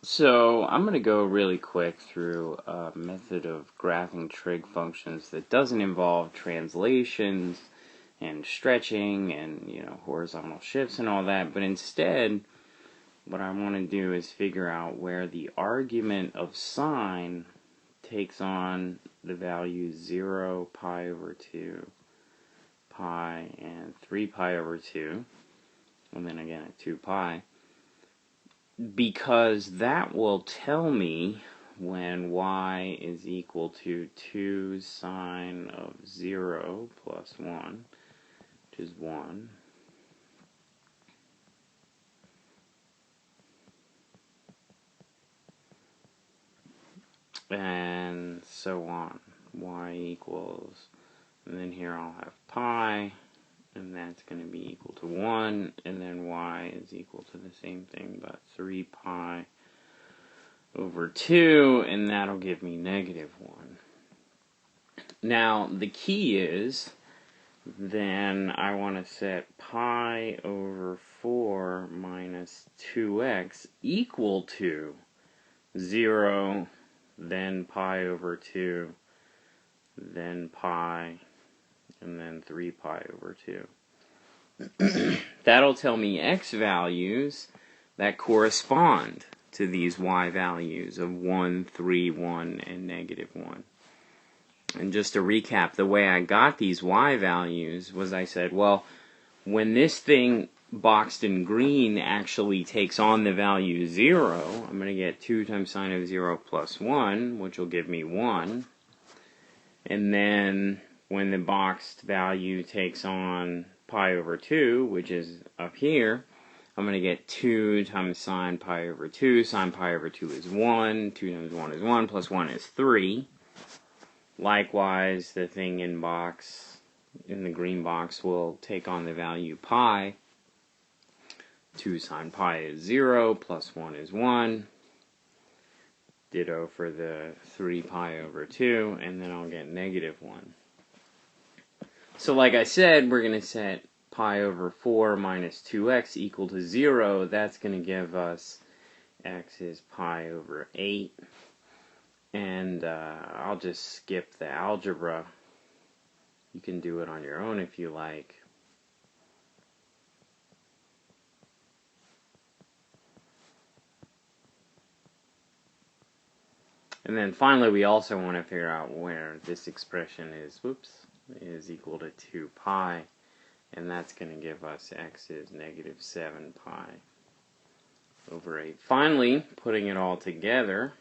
So I'm going to go really quick through a method of graphing trig functions that doesn't involve translations and stretching and horizontal shifts and all that, but instead what I want to do is figure out where the argument of sine takes on the values 0, pi over 2, pi, and 3 pi over 2, and then again at 2 pi. Because that will tell me when y is equal to 2 sine of 0 plus 1, which is 1, and so on. Y equals, and then here I'll have pi, and that's going to be equal to 1, and then y is equal to the same thing, but 3 pi over 2, and that'll give me negative 1. Now, the key is, then I want to set pi over 4 minus 2x equal to 0, then pi over 2, then pi, and then 3 pi over 2. That'll tell me x values that correspond to these y values of 1, 3, 1, and negative 1. And just to recap, the way I got these y values was I said, well, when this thing boxed in green actually takes on the value 0, I'm going to get 2 times sine of 0 plus 1, which will give me 1. And then when the boxed value takes on pi over 2, which is up here, I'm going to get 2 times sine pi over 2. Sine pi over 2 is 1. 2 times 1 is 1, plus 1 is 3. Likewise, the thing in the green box will take on the value pi. 2 sine pi is 0, plus 1 is 1. Ditto for the 3 pi over 2, and then I'll get negative 1. So like I said, we're going to set pi over 4 minus 2x equal to 0. That's going to give us x is pi over 8. And I'll just skip the algebra. You can do it on your own if you like. And then finally, we also want to figure out where this expression is equal to 2 pi. And that's going to give us x is negative 7 pi over 8. Finally, putting it all together,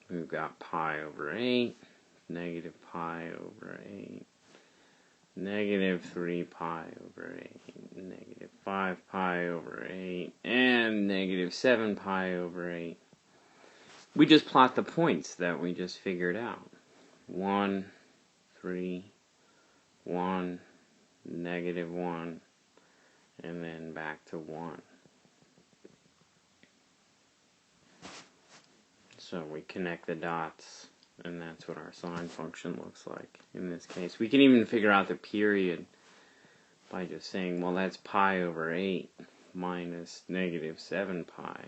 we've got pi over 8, negative pi over 8, negative 3 pi over 8, negative 5 pi over 8, and negative 7 pi over 8. We just plot the points that we just figured out. 1, 3, 1, negative 1, and then back to 1. So we connect the dots, and that's what our sine function looks like in this case. We can even figure out the period by just saying, well, that's pi over 8 minus negative 7 pi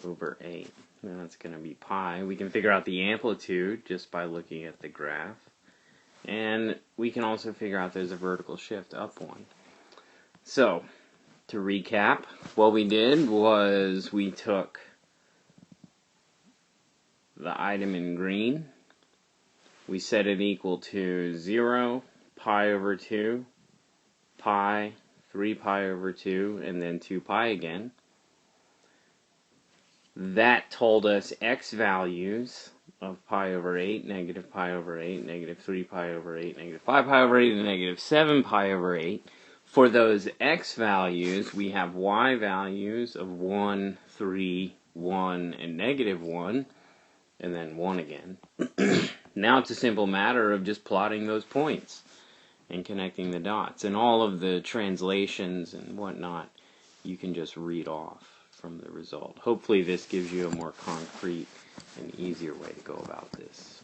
over 8. And that's going to be pi. We can figure out the amplitude just by looking at the graph. And we can also figure out there's a vertical shift up 1. So, to recap, what we did was we took the item in green, we set it equal to 0, pi over 2, pi, 3 pi over 2, and then 2 pi again. That told us x values of pi over 8, negative pi over 8, negative 3 pi over 8, negative 5 pi over 8, and negative 7 pi over 8. For those x values, we have y values of 1, 3, 1, and negative 1, and then 1 again. Now it's a simple matter of just plotting those points and connecting the dots. And all of the translations and whatnot, you can just read off from the result. Hopefully this gives you a more concrete and easier way to go about this.